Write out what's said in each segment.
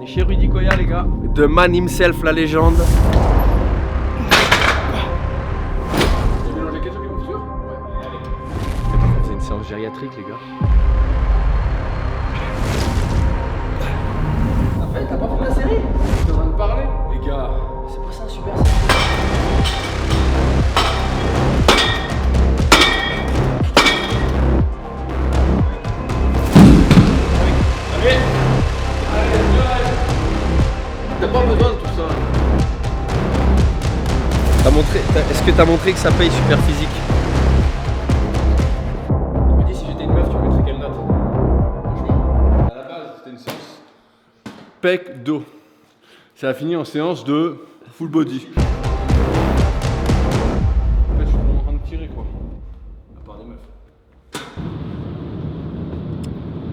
On est chez Rudy Koya, les gars. The man himself, la légende. Tu mélanges les ketchup et confiture? Ouais, allez. C'est une séance gériatrique, les gars. En fait, t'as pas vu la série? Je suis en train de parler, les gars. C'est pas ça, super série. T'as pas besoin de tout ça. Est-ce que t'as montré que ça paye super physique? Je me dis, si j'étais une meuf, tu mettrais quelle note? Franchement, à la base, c'était une séance pec dos. Ça a fini en séance de full body. En fait, je suis vraiment en train de tirer, quoi. À part des meufs.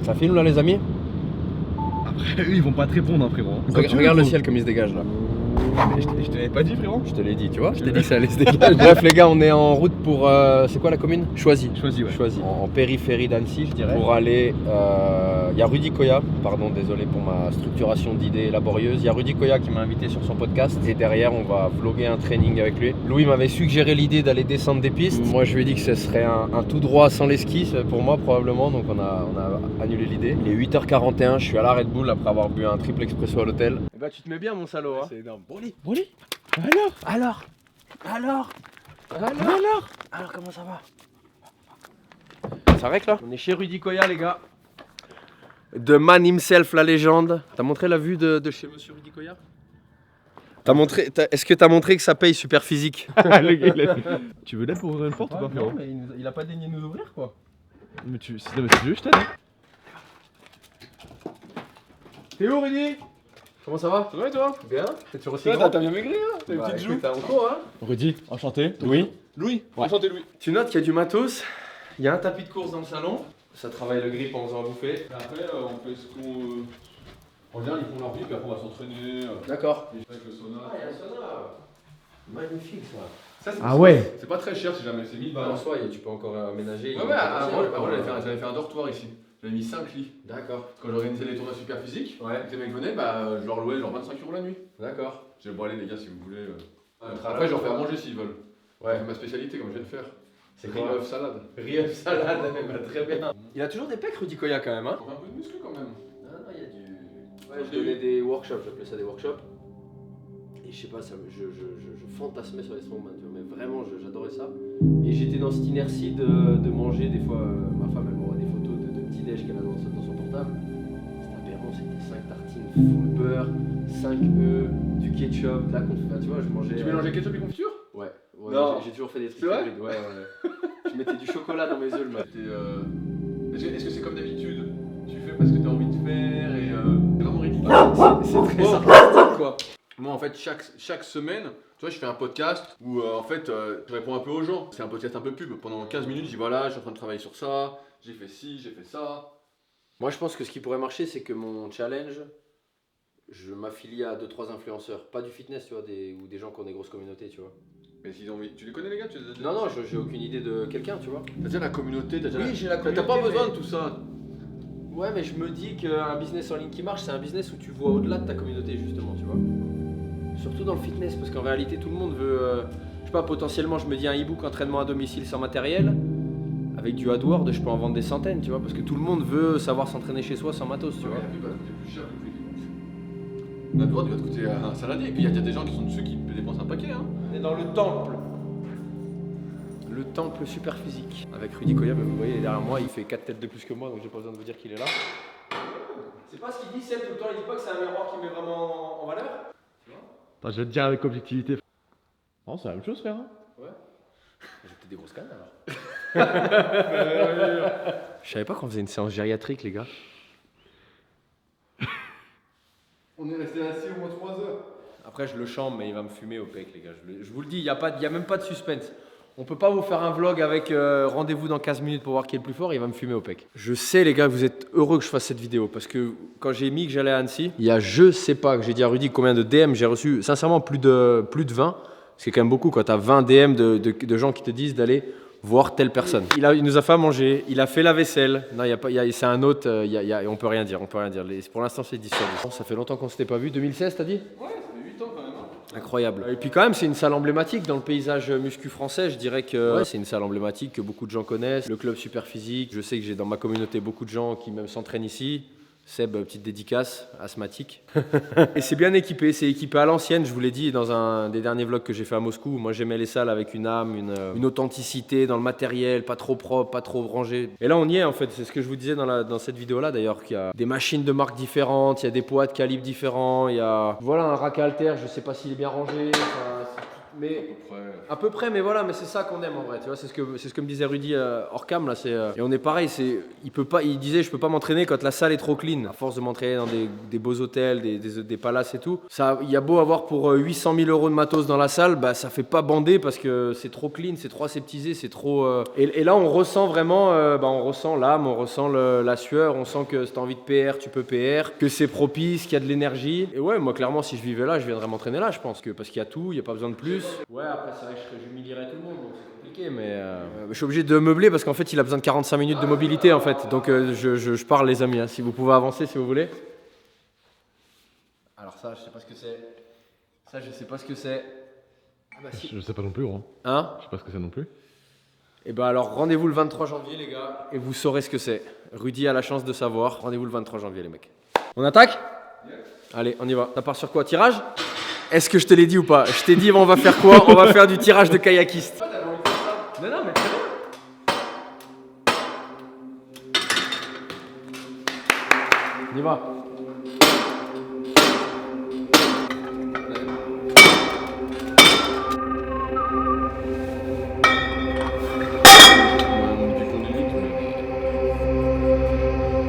Ça filme là, les amis? Après, eux, ils vont pas te répondre, hein, frérot. Regarde le ciel comme il se dégage là. Mais je te l'avais pas dit, frérot. Je te l'ai dit, tu vois, je t'ai dit que ça allait se dégager. Bref, les gars, on est en route pour. C'est quoi la commune? Choisy. Choisy, ouais. Choisy. En périphérie d'Annecy, je dirais. Pour aller. Il y a Rudy Koya, pardon, désolé pour ma structuration d'idées laborieuse. Il y a Rudy Koya qui m'a invité sur son podcast. Et derrière, on va vlogger un training avec lui. Louis m'avait suggéré l'idée d'aller descendre des pistes. Moi, je lui ai dit que ce serait un tout droit sans les skis, pour moi probablement. Donc, on a annulé l'idée. Il est 8h41, je suis à la Red Bull après avoir bu un triple expresso à l'hôtel. Et bah, tu te mets bien, mon salaud, hein. C'est énorme. Bon lit. Alors, Alors, comment ça va? Ça règle là? On est chez Rudy Koya, les gars. The man himself, la légende. T'as montré la vue de chez monsieur Rudy Koya? Est-ce que t'as montré que ça paye super physique? le gars, tu veux l'aide pour ouvrir une porte ou pas, frérot? mais il a pas daigné nous ouvrir, quoi. Mais si tu veux, je t'aide. Hein. T'es où, Rudy? Comment ça va? Ça va et toi? Bien. T'es toujours aussi Toi, grand? t'as bien maigri, hein? T'as une petite joue. T'as encore, hein? Rudy, enchanté. Louis. Louis, Ouais. enchanté Louis. Tu notes qu'il y a du matos. Il y a un tapis de course dans le salon. Ça travaille le grip en faisant à bouffer. Et après, on fait ce qu'on. En général, ils font leur vie, puis après, on va s'entraîner. D'accord. Avec le sauna. Ah, il y a un sauna. Magnifique, ça. Ça, c'est Ah ouais. C'est pas très cher si jamais, c'est 1000 balles. En soi, tu peux encore aménager. Ouais, avant, j'avais fait un dortoir ici. J'avais mis 5 lits. D'accord. Quand j'organisais les tournois super physiques, Ouais. que les mecs venaient, bah, je leur louais genre 25 € la nuit. D'accord. J'ai dit, bon, allez les gars, si vous voulez. Après, Après, je leur fais à manger s'ils veulent. Ouais. C'est ma spécialité, comme je viens de faire. C'est Riz, quoi? œuf, salade. Riz, salade, très bien. Il a toujours des pecs, Rudy Koya, quand même, hein? On fait un peu de muscle quand même. Non, il y a du. Ouais, je donnais des workshops, j'appelais ça des workshops. Et je sais pas, je fantasmais sur les strongman, tu vois, mais vraiment, j'adorais ça. Et j'étais dans cette inertie de manger, des fois, ma femme, elle m'envoie des photos de petits déj qu'elle a dans son portable. C'était aberrant, c'était 5 tartines full beurre, 5 œufs, du ketchup, de la confiture, tu vois, je mangeais. Tu mélangeais ketchup et confiture? Ouais, Non. j'ai toujours fait des trucs. C'est vrai? hybrides, ouais. Je mettais du chocolat dans mes œufs le matin. Est-ce que c'est comme d'habitude? Tu fais parce que t'as envie de faire et c'est vraiment ridicule. C'est très sarcastique, quoi. Moi en fait chaque semaine, tu vois, je fais un podcast où en fait je réponds un peu aux gens. C'est un podcast un peu pub. Pendant 15 minutes, je dis voilà, je suis en train de travailler sur ça, j'ai fait ci, j'ai fait ça. Moi, je pense que ce qui pourrait marcher, c'est que mon challenge, je m'affilie à 2-3 influenceurs. Pas du fitness, tu vois, ou des gens qui ont des grosses communautés, tu vois. Mais s'ils ont envie, tu les connais les gars? Non, j'ai aucune idée de quelqu'un, tu vois. T'as déjà la communauté, t'as déjà Oui, j'ai la T'as pas communauté, besoin mais- de tout ça. Ouais, mais je me dis qu'un business en ligne qui marche, c'est un business où tu vois au-delà de ta communauté, justement, tu vois. Surtout dans le fitness, parce qu'en réalité, tout le monde veut. Je sais pas, potentiellement, je me dis un e-book entraînement à domicile sans matériel. Avec du AdWords, je peux en vendre des centaines, tu vois, parce que tout le monde veut savoir s'entraîner chez soi sans matos, tu vois. La pub va coûter plus cher que le prix. La droite il va te coûter un saladier. Et puis il y a des gens qui sont dessus qui dépensent un paquet. Hein. On est dans le temple. Le temple super physique. Avec Rudy Koya, mais vous voyez, il est derrière moi, il fait 4 têtes de plus que moi, donc j'ai pas besoin de vous dire qu'il est là. C'est pas ce qu'il dit, Seb, tout le temps, il dit pas que c'est un miroir qui met vraiment en valeur. Attends, je vais te dire avec objectivité. Non, c'est la même chose, frère. Hein. Ouais. J'ai peut-être des grosses cannes alors. Je savais pas qu'on faisait une séance gériatrique, les gars. On est resté assis au moins 3 heures. Après, je le chante, mais il va me fumer au pec, les gars. Je vous le dis, il y a même pas de suspense. On peut pas vous faire un vlog avec rendez-vous dans 15 minutes pour voir qui est le plus fort, il va me fumer au pec. Je sais, les gars, que vous êtes heureux que je fasse cette vidéo parce que quand j'ai mis que j'allais à Annecy, il y a je sais pas, que j'ai dit à Rudy combien de DM j'ai reçu, sincèrement plus de 20. C'est quand même beaucoup quand tu as 20 DM de gens qui te disent d'aller voir telle personne. Il nous a fait à manger, il a fait la vaisselle. Non, c'est un autre, on peut rien dire. Pour l'instant, c'est 10 sur 10. Ça fait longtemps qu'on s'était pas vu. 2016, t'as dit? Ouais, ça fait 8 ans quand même. Incroyable. Et puis quand même, c'est une salle emblématique dans le paysage muscu français. Je dirais que c'est une salle emblématique que beaucoup de gens connaissent. Le club super physique. Je sais que j'ai dans ma communauté beaucoup de gens qui même s'entraînent ici. Seb, petite dédicace, asthmatique. Et c'est bien équipé, c'est équipé à l'ancienne, je vous l'ai dit dans un des derniers vlogs que j'ai fait à Moscou. Moi j'aimais les salles avec une âme, une authenticité dans le matériel, pas trop propre, pas trop rangé. Et là on y est en fait, c'est ce que je vous disais dans cette vidéo là d'ailleurs, qu'il y a des machines de marques différentes, il y a des poids de calibres différents, il y a voilà un rack halter, je sais pas s'il est bien rangé, mais à peu près, mais voilà, mais c'est ça qu'on aime en vrai, tu vois, c'est ce que me disait Rudy hors cam là, et on est pareil, il disait je peux pas m'entraîner quand la salle est trop clean, à force de m'entraîner dans des beaux hôtels, des palaces et tout, ça, il y a beau avoir pour 800 000 € de matos dans la salle, bah ça fait pas bander parce que c'est trop clean, c'est trop aseptisé, c'est trop, et là on ressent vraiment, on ressent l'âme, on ressent la sueur, on sent que si t'as envie de PR, tu peux PR, que c'est propice, qu'il y a de l'énergie, et ouais, moi clairement si je vivais là, je viendrais m'entraîner là, je pense, parce qu'il y a tout, il y a pas besoin de plus. Ouais, après, c'est vrai que j'humilierais tout le monde, donc c'est compliqué, mais je suis obligé de meubler parce qu'en fait, il a besoin de 45 minutes de mobilité, en fait. Donc, je parle, les amis, hein, si vous pouvez avancer, si vous voulez. Alors, ça, je sais pas ce que c'est. Ça, je sais pas ce que c'est. Ah bah si. Je sais pas non plus, hein. Hein? Je sais pas ce que c'est non plus. Et bah alors, rendez-vous le 23 janvier, les gars, et vous saurez ce que c'est. Rudy a la chance de savoir. Rendez-vous le 23 janvier, les mecs. On attaque? Allez, on y va. Ça part sur quoi? Tirage? Est-ce que je te l'ai dit ou pas? Je t'ai dit, on va faire quoi? On va faire du tirage de kayakiste. Non, non, mais très bien. On y va.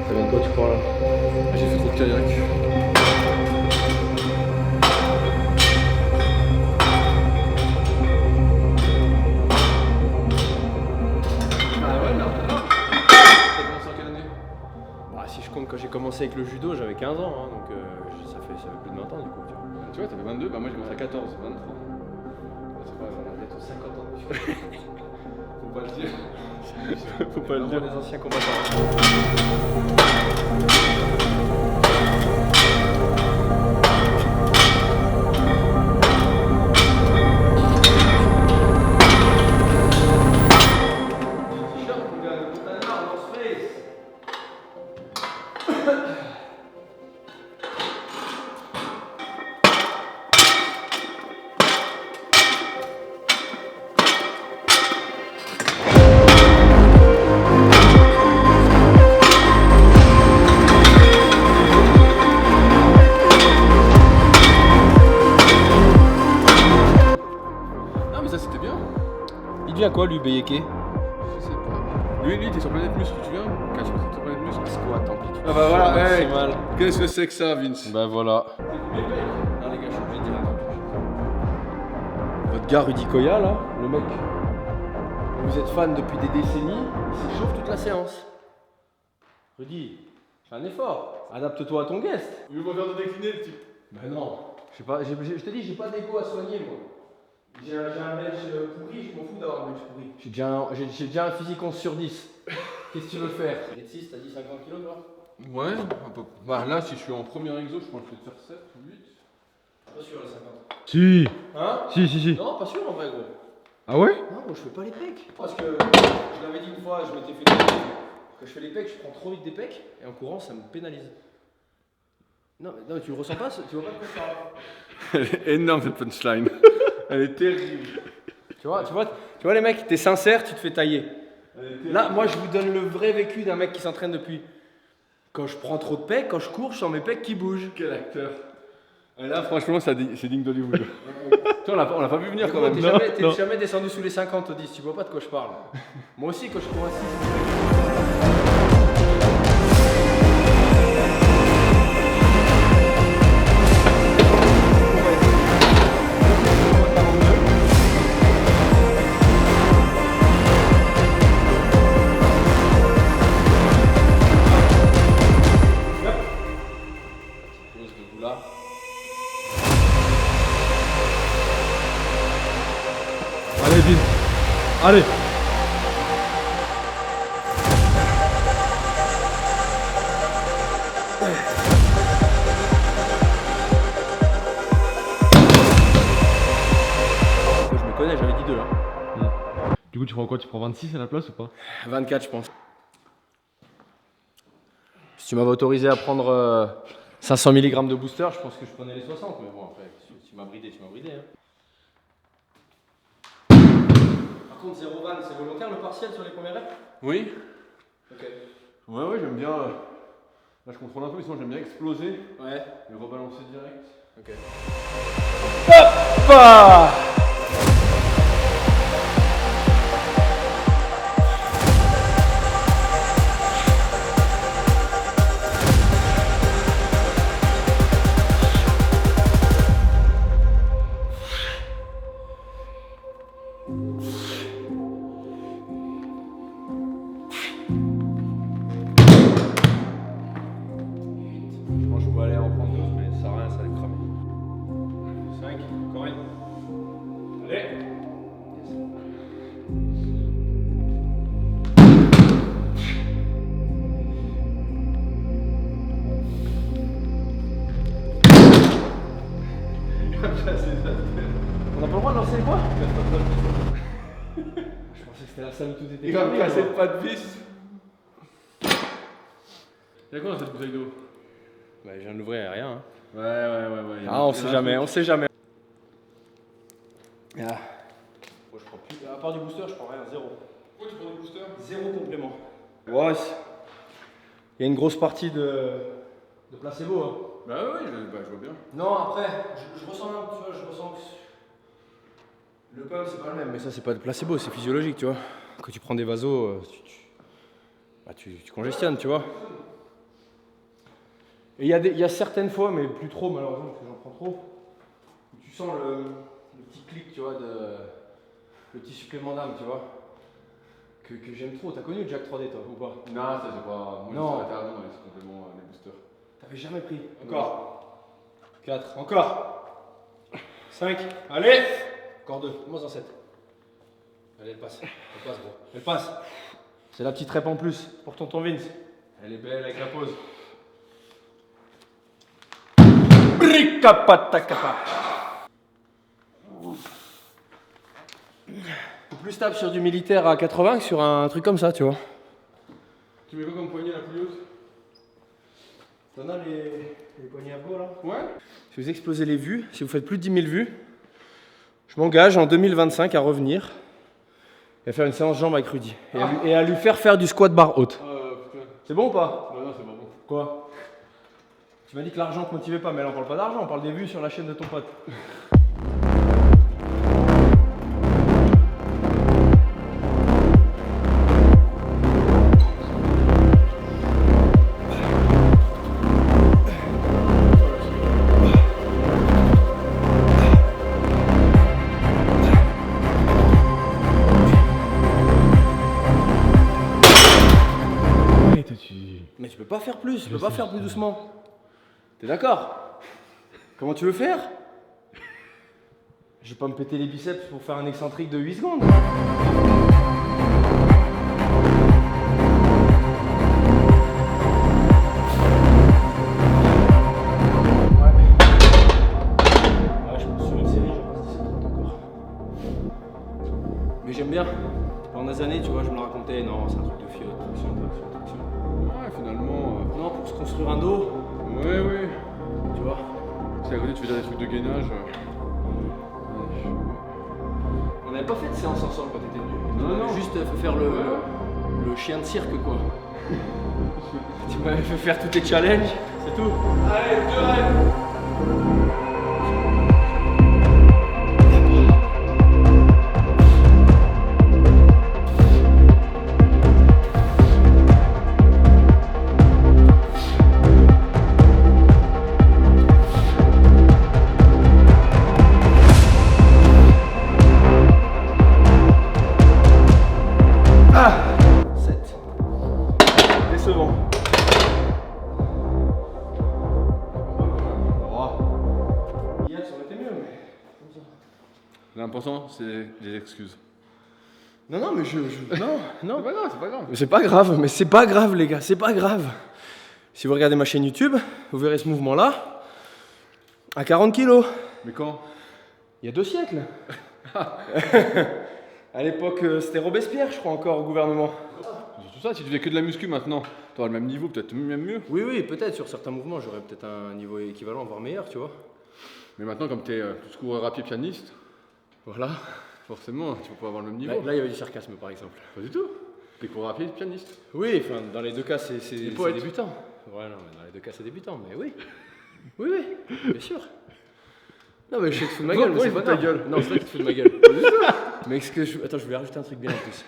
Ça vient de quoi, tu crois, là? J'ai fait trop de kayak. Quand j'ai commencé avec le judo, j'avais 15 ans, hein, donc ça fait plus de 20 ans du coup. Tu vois, t'avais 22, bah moi j'ai commencé à 14, 23. C'est pas grave, on a bientôt 50 ans. Faut pas le dire. Faut pas le dire. Les anciens combattants. À quoi lui, Beyeke? Je sais pas. Lui, t'es sur Planète Muscle, tu viens? Quand tu es sur Planète Muscle? Squat, amplitude. Ah bah voilà, c'est hey, mal. Qu'est-ce que c'est que ça, Vince? Bah voilà. Non, les gars, je suis obligé de dire un truc. Votre gars Rudy Koya, là, le mec, vous êtes fan depuis des décennies, il s'échauffe toute la séance. Rudy, fais un effort. Adapte-toi à ton guest. Il veut pas faire de décliner, le type. Bah non. Je te dis, j'ai pas d'égo à soigner, moi. J'ai un belge pourri, je m'en fous d'avoir un belge pourri. J'ai déjà un physique 11 sur 10. Qu'est-ce que tu veux faire? Les 6, t'as dit 50 kg, toi? Ouais, un peu. Bah là, si je suis en premier exo, je pense que je vais te faire 7 ou 8. Pas sûr, les 50. Si. Hein? Si. Non, pas sûr en vrai, gros. Ah ouais? Non, moi je fais pas les pecs. Parce que je l'avais dit une fois, je m'étais fait des pecs. Quand je fais les pecs, je prends trop vite des pecs et en courant, ça me pénalise. Non, tu le ressens pas? Tu vois pas de quoi je parle? Elle est énorme cette punchline. Elle est terrible. Tu vois les mecs, t'es sincère, tu te fais tailler. Là, moi je vous donne le vrai vécu d'un mec qui s'entraîne depuis. Quand je prends trop de pecs, quand je cours, je sens mes pecs qui bougent. Quel acteur. Et là, franchement, c'est digne d'Hollywood. On l'a pas vu venir quand même. T'es jamais descendu sous les 50 au 10, tu vois pas de quoi je parle. Moi aussi, quand je cours assis. Allez, Vin. Allez. j'avais dit 2. Hein. Du coup, tu prends quoi? Tu prends 26 à la place ou pas? 24, je pense. Si tu m'avais autorisé à prendre 500 mg de booster, je pense que je prenais les 60. Mais bon, après, tu m'as bridé, Hein. Par contre, 0 van, c'est volontaire le partiel sur les premiers reps? Oui. Ok. Ouais, j'aime bien. Là, je contrôle un peu, mais sinon, j'aime bien exploser Ouais. et rebalancer direct. Ok. Hop! Moi, je pourrais aller en prendre 12, mais ça sert à rien, ça allait cramer. 5, encore une. Allez! On n'a pas le droit de lancer les poids? Je pensais que c'était la salle où tout était. Il va me casser le pas de vis. Y'a quoi dans cette bouteille d'eau? Bah, je viens de l'ouvrir, y'a rien. Hein. Ouais. Ah, on sait jamais, on sait jamais. Ah. Moi, je prends plus. À part du booster, je prends rien, 0. Pourquoi tu prends le booster? 0 complément. Ouais, il y a une grosse partie de placebo. Hein. Bah oui, je vois bien. Non, après, je ressens un, tu vois, je ressens que le pump c'est pas le même, mais ça c'est pas de placebo, c'est physiologique, tu vois. Quand tu prends des vasos, tu congestionnes, tu vois. Et il y a certaines fois, mais plus trop malheureusement, parce que j'en prends trop, où tu sens le petit clic, tu vois, le petit supplément d'âme, tu vois, que j'aime trop. T'as connu le Jack 3D toi, ou pas? Non, ça j'ai pas. Moi, Non. je suis dans les compléments des boosters. T'avais jamais pris. Encore. 4, encore. 5, allez. Encore 2, moins en 7. Allez, elle passe. Elle passe, gros. Elle passe. C'est la petite rep en plus pour tonton Vince. Elle est belle avec la pause. Bricapatacapa. C'est plus stable sur du militaire à 80 que sur un truc comme ça, tu vois. Tu mets quoi comme poignée la plus haute? T'en as les poignées à peau là? Ouais. Si vous explosez les vues, si vous faites plus de 10 000 vues, je m'engage en 2025 à revenir et à faire une séance jambes avec Rudy. Et à lui faire du squat barre haute. Putain. C'est bon ou pas? Non, c'est pas bon. Quoi? Tu m'as dit que l'argent te motivait pas, mais là on parle pas d'argent, on parle des vues sur la chaîne de ton pote. Mais tu peux pas faire plus, tu peux pas faire plus doucement. T'es d'accord? Comment tu veux faire? Je vais pas me péter les biceps pour faire un excentrique de 8 secondes. Ouais, je pense sur une série, je pense 17 encore. Mais j'aime bien. Pendant des années, tu vois, je me le racontais, non, c'est un truc de fiotte, traction. Ouais, finalement. Non, pour se construire un dos, Ouais. tu vois. Si à côté tu fais des trucs de gainage. On n'avait pas fait de séance ensemble quand t'étais venu. Non, On non. avait juste fait faire le chien de cirque, quoi. Tu m'avais fait faire tous tes challenges, c'est tout. Allez, 2 rêves. L'important, c'est des excuses. Non, mais non. C'est pas grave. C'est pas grave, mais c'est pas grave, les gars, c'est pas grave. Si vous regardez ma chaîne YouTube, vous verrez ce mouvement-là à 40 kilos. Mais quand? Il y a 2 siècles. À l'époque, c'était Robespierre, je crois, encore au gouvernement. C'est tout ça, si tu faisais que de la muscu maintenant, tu aurais le même niveau, peut-être même mieux. Oui, peut-être, sur certains mouvements, j'aurais peut-être un niveau équivalent, voire meilleur, tu vois. Mais maintenant, comme tu es tout coureur à pied pianiste, Voilà. forcément, tu vas pas avoir le même niveau. Là, il y avait du sarcasme, par exemple. Pas du tout. T'es coureur à pied pianiste. Oui, enfin, dans les deux cas, c'est poètes. débutant. Ouais, non, mais dans les deux cas, c'est débutant, mais oui. Oui, bien sûr. Non, mais je sais que tu te fous de ma gueule, mais c'est pas ta grave. gueule. Non, c'est toi qui te fous de ma gueule. Mais est-ce que je... Attends, je voulais rajouter un truc bien en plus.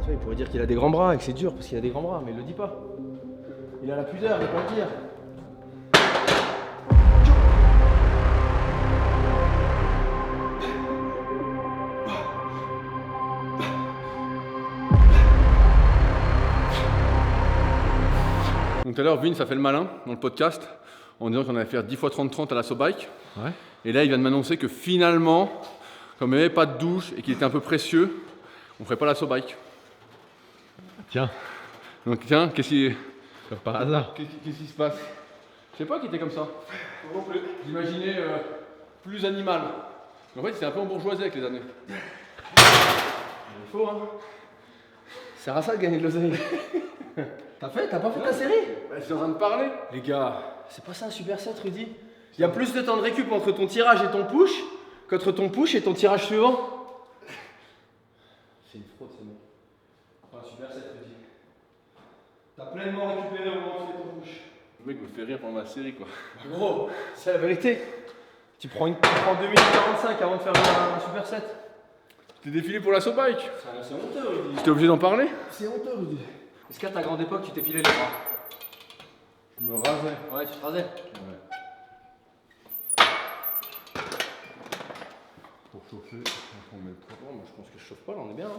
Tu vois, il pourrait dire qu'il a des grands bras et que c'est dur parce qu'il a des grands bras, mais il le dit pas. Il a la pudeur de pas le dire. Donc tout à l'heure, Vince a fait le malin dans le podcast en disant qu'on allait faire 10 x 30-30 à la bike. Ouais. Et là, il vient de m'annoncer que finalement, comme il n'y avait pas de douche et qu'il était un peu précieux, on ferait pas la bike. Tiens, Donc tiens, qu'est-ce qui par hasard. se passe? Je sais pas qu'il était comme ça. J'imaginais plus animal. Mais en fait, c'est un peu embourgeoisé avec les années. Il faut, hein. Ça sert à ça de gagner de l'oseille. T'as pas fait ta série? Bah, je suis en train de parler. Les gars, c'est pas ça un super set, Rudy? Il y a plus de temps de récup entre ton tirage et ton push qu'entre ton push et ton tirage suivant. C'est une fraude, ces mecs. Enfin, un super set, Rudy. T'as pleinement récupéré au moment où tu fais ton push. Le mec me fait rire pendant ma série, quoi. Gros, c'est la vérité. Tu prends 2 minutes 45 avant de faire un super set. T'es défilé pour la bike. C'est honteux, Rudy. J'étais obligé d'en parler. C'est honteux, Rudy. Est-ce qu'à ta grande époque, tu t'es pilé les bras? Je me rasais. Ouais, tu te rasais. Pour chauffer, on met le trop. Moi, je pense que je chauffe pas, là, on est bien. Hein.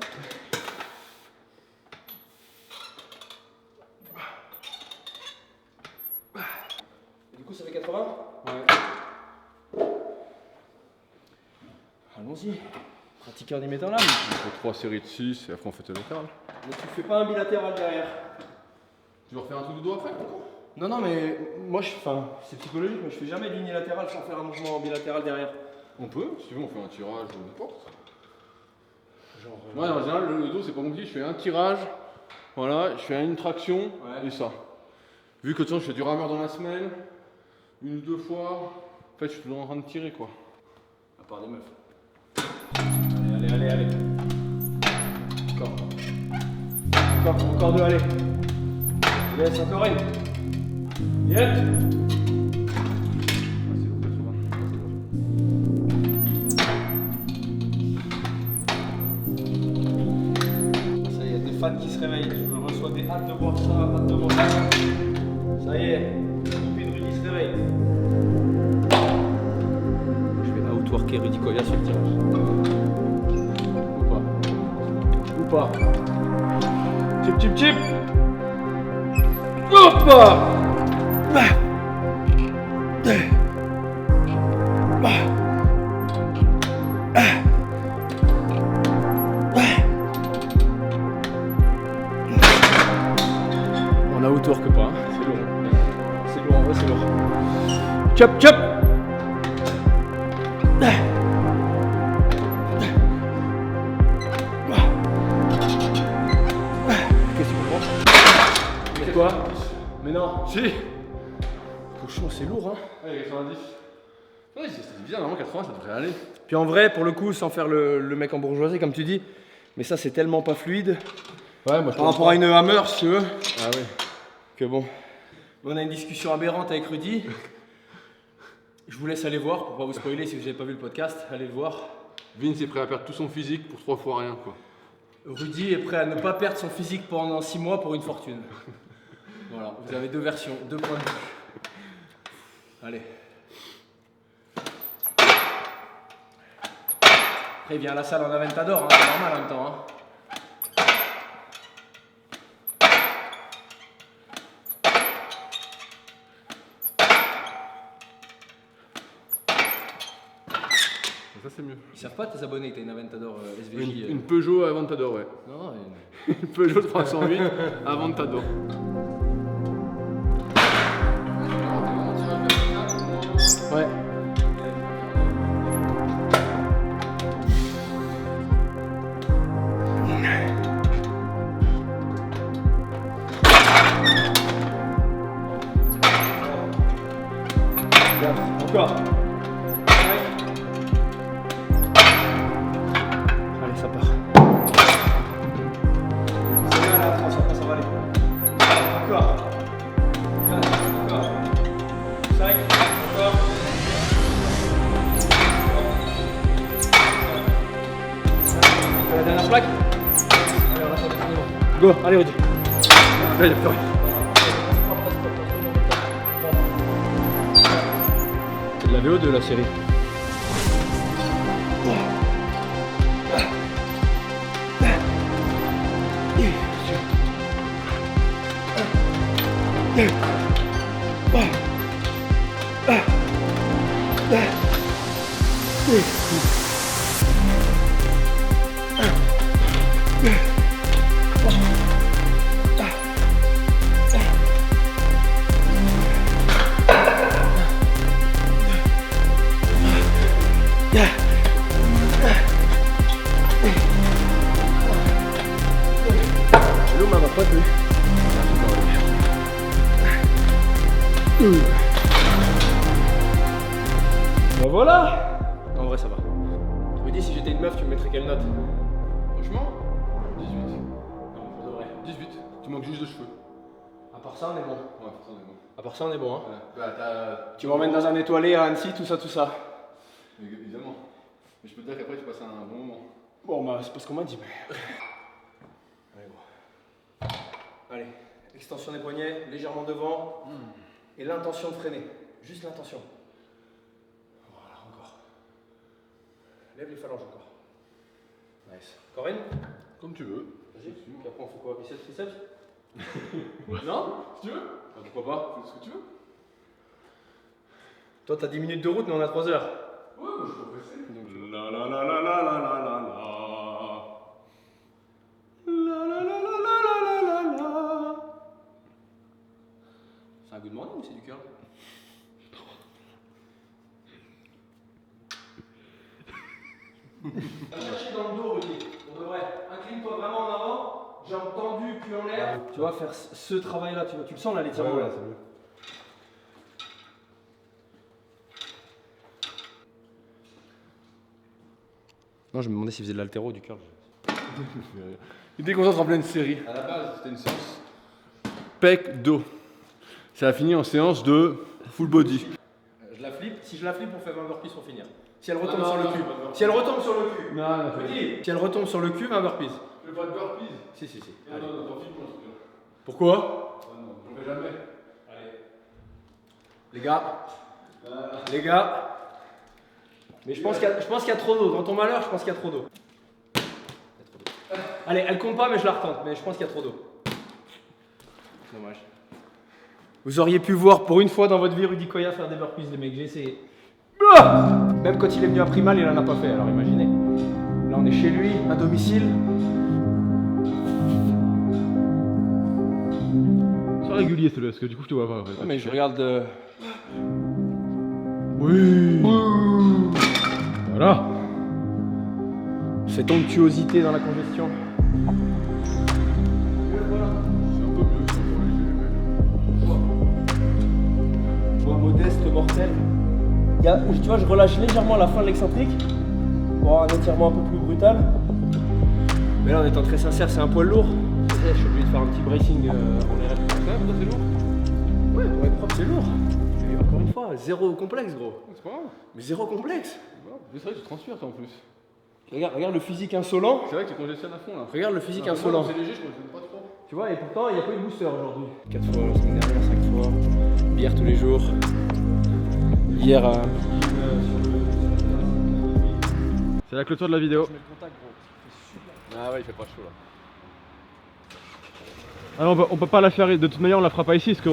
Et du coup, ça fait 80? Ouais. Allons-y. Pratiquer en y mettant là. On fait 3 séries de 6 et après on fait le latéral. Mais tu fais pas un bilatéral derrière. Tu veux refaire un truc de dos après? Non, mais moi, c'est psychologique, mais je fais jamais l'unilatéral sans faire un mouvement bilatéral derrière. On peut, si tu veux, on fait un tirage ou n'importe. Genre. Ouais, en général, le dos, c'est pas compliqué. Je fais un tirage, voilà, je fais une traction Ouais. et ça. Vu que de toute façon, je fais du rameur dans la semaine, 1 ou 2 fois, en fait, je suis toujours en train de tirer, quoi. À part des meufs. Allez. Encore 2, allez. Laisse encore une. Yep. Ça y est, il y a des fans qui se réveillent. Je reçois des hâtes de voir ça, Ça y est, la copine Rudy se réveille. Je vais outworker Rudy Koya sur le tirage. Ou pas. Chip. Hop! On a outwork pas, hein. C'est lourd. C'est lourd, en vrai, c'est lourd. Chop! Qu'est-ce que tu comprends? C'est quoi? Mais non. Si. Cochon, c'est lourd, hein. Allez, 90. Ouais, c'est bien, normalement 80, ça devrait aller. Puis en vrai, pour le coup, sans faire le mec en bourgeoisie, comme tu dis, mais ça, c'est tellement pas fluide. Ouais, moi je Par rapport à une hammer, si tu veux, Ah ouais. que bon. On a une discussion aberrante avec Rudy. Je vous laisse aller voir pour pas vous spoiler si vous n'avez pas vu le podcast. Allez le voir. Vince est prêt à perdre tout son physique pour 3 fois rien, quoi. Rudy est prêt à ne pas perdre son physique pendant 6 mois pour une fortune. Voilà, vous avez 2 versions, 2 points de vue. Allez. Après, il vient à la salle en Aventador, hein, c'est normal en même temps. Hein. Ça c'est mieux. Ils savent pas tes abonnés que t'as une Aventador SVJ. Une Peugeot Aventador, ouais. Non, Une Peugeot 308 Aventador. ouais. Encore. Allez, ça part. C'est bien là, ça va aller. Encore. 4, encore. 5, encore. La dernière plaque. Allez, on va faire le dernier. Go, allez, Rudy. Là, il y a plus rien. C'est de la VO de la série. L'homme va pas tuer. Ben voilà. En vrai ça va. Rudy, si j'étais une meuf, tu me mettrais quelle note? Franchement, 18. Non, pour de vrai. 18. Tu manques juste de cheveux. À part ça, on est bon. Ouais, ça on est bon. À part ça, on est bon, hein. Ouais. Bah, Tu m'emmènes dans un étoilé à Annecy, tout ça, tout ça. Évidemment. Mais je peux te dire qu'après tu passes un bon moment. Bon, bah, c'est pas ce qu'on m'a dit, mais. Allez, bon. Allez, extension des poignets, légèrement devant. Et l'intention de freiner. Juste l'intention. Voilà, encore. Lève les phalanges encore. Nice. Corinne? Comme tu veux. Vas-y. Puis après, on fait quoi? Biceps, triceps? Non? Si tu veux. Bah, pourquoi pas? Fais ce que tu veux. Toi, t'as 10 minutes de route, mais on a 3 heures. Ouais, moi je suis pas pressé. La la la la la la la la la. La la la la la la la la. C'est un good morning ou c'est du cœur? Va chercher dans le dos, Rudy. On devrait. Incline-toi vraiment en avant, jambes tendues, cul en l'air. Tu vas faire ce travail-là, tu le sens là, l'étirement là. c'est mieux. Non, je me demandais s'il faisait de l'haltéro ou du curl. Il était concentré en pleine série. À la base, c'était une séance pec dos. Ça a fini en séance de full body. Je la flippe. Si je la flippe, on fait 20 burpees pour finir. Si elle retombe sur le cul. Si elle retombe sur le cul. Non, non, Si elle retombe sur le cul, 20 burpees. Je fais pas de burpees. Si, si, si. Non, Allez. non, non, filme-moi ce truc-là. Pourquoi? Ah non, je le fais jamais. Allez. Les gars. Les gars. Mais je pense qu'il y a trop d'eau. Dans ton malheur, je pense qu'il y a trop d'eau. Allez, elle compte pas, mais je la retente. Mais je pense qu'il y a trop d'eau. Dommage. Vous auriez pu voir pour une fois dans votre vie Rudy Koya faire des burpees, les mecs. J'ai essayé. Même quand il est venu à Primal, il en a pas fait. Alors imaginez. Là, on est chez lui, à domicile. Sois régulier celui-là, parce que du coup je te vois pas en fait. Ouais, mais je regarde. Oui. Voilà. Cette onctuosité dans la congestion. Moi, modeste, mortel. Tu vois, je relâche légèrement la fin de l'excentrique pour avoir un étirement un peu plus brutal. Mais là, en étant très sincère, c'est un poil lourd. Je suis obligé de faire un petit bracing en RF. C'est lourd. Ouais, pour être propre, c'est lourd. Et encore une fois, zéro complexe, gros. C'est pas grave. Mais zéro complexe. C'est vrai que tu transpires toi en plus. Regarde le physique insolent. C'est vrai que tu congestionnes à fond là. Regarde le physique Non, insolent. C'est léger, je congestionne pas trop. Tu vois, et pourtant, il n'y a pas eu de booster aujourd'hui. 4 fois la semaine dernière, 5 fois. Bière tous les jours. Hier, C'est la clôture de la vidéo. je mets le contact, gros. Ah ouais, il fait pas chaud là. Ah non, on peut pas la faire, de toute manière on la fera pas ici parce que